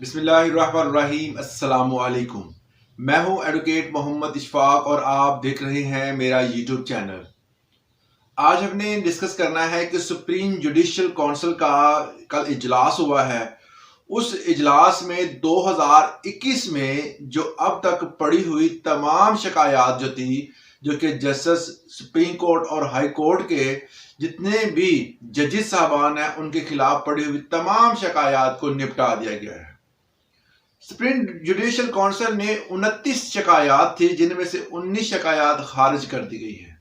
بسم اللہ الرحمن الرحیم۔ السلام علیکم، میں ہوں ایڈوکیٹ محمد اشفاق اور آپ دیکھ رہے ہیں میرا یوٹیوب چینل۔ آج ہم نے ڈسکس کرنا ہے کہ سپریم جوڈیشل کونسل کا کل اجلاس ہوا ہے۔ اس اجلاس میں 2021 میں جو اب تک پڑی ہوئی تمام شکایات جو تھی، جو کہ جسٹس سپریم کورٹ اور ہائی کورٹ کے جتنے بھی ججز صاحبان ہیں ان کے خلاف پڑی ہوئی تمام شکایات کو نپٹا دیا گیا ہے۔ سپریم جوڈیشل کونسل نے 29 شکایات تھی جن میں سے 19 شکایات خارج کر دی گئی ہیں۔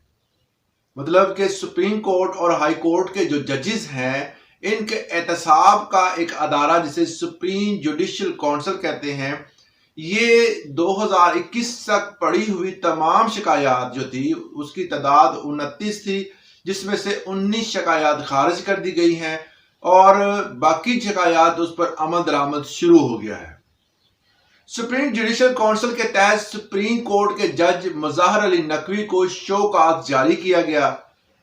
مطلب کہ سپریم کورٹ اور ہائی کورٹ کے جو ججز ہیں ان کے احتساب کا ایک ادارہ جسے سپریم جوڈیشل کونسل کہتے ہیں، یہ 2021 تک پڑی ہوئی تمام شکایات جو تھی اس کی تعداد 29 تھی، جس میں سے 19 شکایات خارج کر دی گئی ہیں اور باقی شکایات اس پر عمل درآمد شروع ہو گیا ہے۔ سپریم جوڈیشل کونسل کے تحت سپریم کورٹ کے جج مظاہر علی نقوی کو شو کاز جاری کیا گیا۔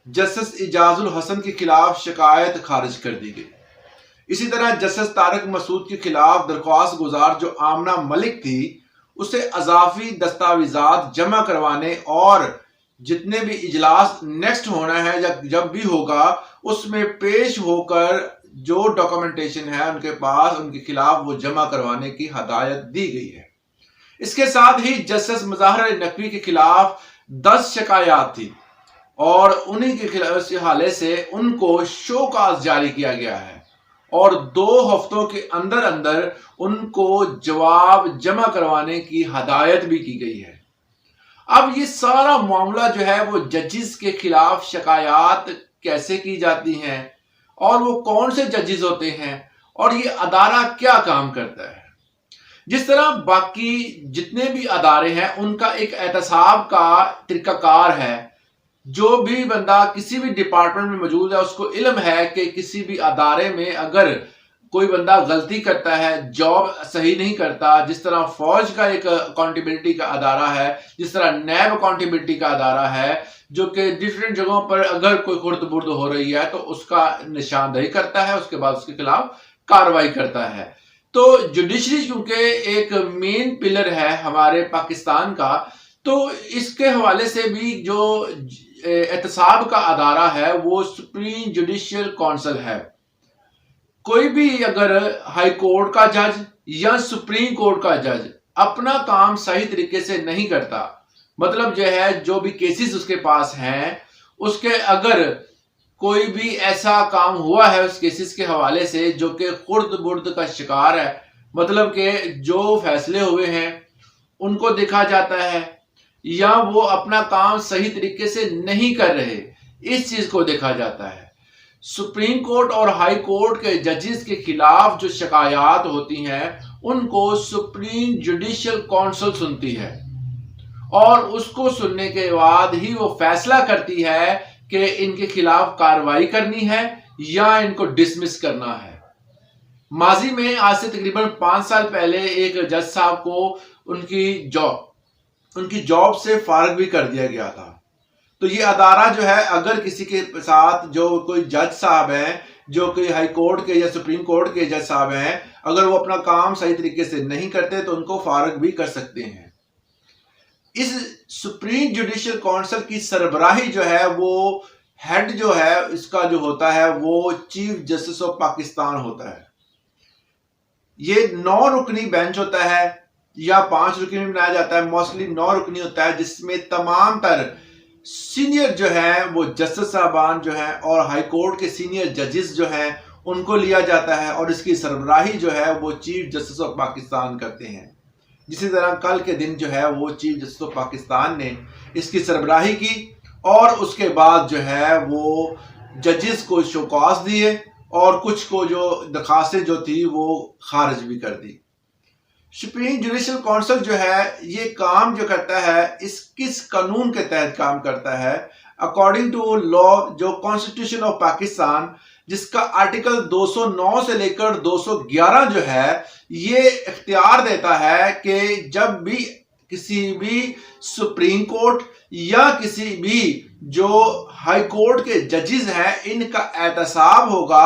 جسٹس اعجاز الحسن کے خلاف شکایت خارج کر دی گئی۔ اسی طرح جسٹس طارق مسعود کے خلاف درخواست گزار جو آمنہ ملک تھی اسے اضافی دستاویزات جمع کروانے اور جتنے بھی اجلاس نیکسٹ ہونا ہے یا جب بھی ہوگا اس میں پیش ہو کر جو ڈاکومنٹیشن ہے ان کے پاس ان کے خلاف وہ جمع کروانے کی ہدایت دی گئی ہے۔ اس کے ساتھ ہی جسٹس مظاہر علی نقوی کے خلاف 10 شکایات تھی اور انہی کے خلاف اس حوالے سے ان کو شو کاز جاری کیا گیا ہے اور 2 ہفتوں کے اندر اندر ان کو جواب جمع کروانے کی ہدایت بھی کی گئی ہے۔ اب یہ سارا معاملہ جو ہے وہ ججز کے خلاف شکایات کیسے کی جاتی ہیں اور وہ کون سے ججز ہوتے ہیں اور یہ ادارہ کیا کام کرتا ہے۔ جس طرح باقی جتنے بھی ادارے ہیں ان کا ایک احتساب کا طریقہ کار ہے۔ جو بھی بندہ کسی بھی ڈپارٹمنٹ میں موجود ہے اس کو علم ہے کہ کسی بھی ادارے میں اگر کوئی بندہ غلطی کرتا ہے، جاب صحیح نہیں کرتا، جس طرح فوج کا ایک اکاؤنٹیبلٹی کا ادارہ ہے، جس طرح نیب اکاؤنٹیبلٹی کا ادارہ ہے جو کہ ڈیفرنٹ جگہوں پر اگر کوئی خرد برد ہو رہی ہے تو اس کا نشاندہی کرتا ہے، اس کے بعد اس کے خلاف کارروائی کرتا ہے۔ تو جوڈیشری کیونکہ ایک مین پلر ہے ہمارے پاکستان کا، تو اس کے حوالے سے بھی جو احتساب کا ادارہ ہے وہ سپریم جوڈیشل کونسل ہے۔ کوئی بھی اگر ہائی کورٹ کا جج یا سپریم کورٹ کا جج اپنا کام صحیح طریقے سے نہیں کرتا، مطلب جو ہے جو بھی کیسز اس کے پاس ہیں اس کے اگر کوئی بھی ایسا کام ہوا ہے اس کیسز کے حوالے سے جو کہ خرد برد کا شکار ہے، مطلب کہ جو فیصلے ہوئے ہیں ان کو دیکھا جاتا ہے یا وہ اپنا کام صحیح طریقے سے نہیں کر رہے، اس چیز کو دیکھا جاتا ہے۔ سپریم کورٹ اور ہائی کورٹ کے ججز کے خلاف جو شکایات ہوتی ہیں ان کو سپریم جوڈیشل کونسل سنتی ہے اور اس کو سننے کے بعد ہی وہ فیصلہ کرتی ہے کہ ان کے خلاف کارروائی کرنی ہے یا ان کو ڈسمس کرنا ہے۔ ماضی میں آج سے تقریباً 5 سال پہلے ایک جج صاحب کو ان کی جاب سے فارغ بھی کر دیا گیا تھا۔ تو یہ ادارہ جو ہے اگر کسی کے ساتھ جو کوئی جج صاحب ہیں جو کہ ہائی کورٹ کے یا سپریم کورٹ کے جج صاحب ہیں، اگر وہ اپنا کام صحیح طریقے سے نہیں کرتے تو ان کو فارغ بھی کر سکتے ہیں۔ اس سپریم جوڈیشل کونسل کی سربراہی جو ہے وہ ہیڈ جو ہے اس کا جو ہوتا ہے وہ چیف جسٹس آف پاکستان ہوتا ہے۔ یہ 9 رکنی بینچ ہوتا ہے یا 5 رکنی میں بنایا جاتا ہے، موسٹلی 9 رکنی ہوتا ہے جس میں تمام تر سینئر جو ہیں وہ جسٹس صاحبان جو ہیں اور ہائی کورٹ کے سینئر ججز جو ہیں ان کو لیا جاتا ہے اور اس کی سربراہی جو ہے وہ چیف جسٹس آف پاکستان کرتے ہیں۔ جسی طرح کل کے دن جو ہے وہ چیف جسٹس آف پاکستان نے اس کی سربراہی کی اور اس کے بعد جو ہے وہ ججز کو شوکاز دیے اور کچھ کو جو درخواستیں جو تھی وہ خارج بھی کر دی۔ سپریم جوڈیشل کونسل جو ہے یہ کام جو کرتا ہے اس کس قانون کے تحت کام کرتا ہے؟ اکارڈنگ ٹو لا جو کانسٹیٹیوشن آف پاکستان جس کا آرٹیکل 209 سے لے کر 211 جو ہے یہ اختیار دیتا ہے کہ جب بھی کسی بھی سپریم کورٹ یا کسی بھی جو ہائی کورٹ کے ججز ہیں ان کا احتساب ہوگا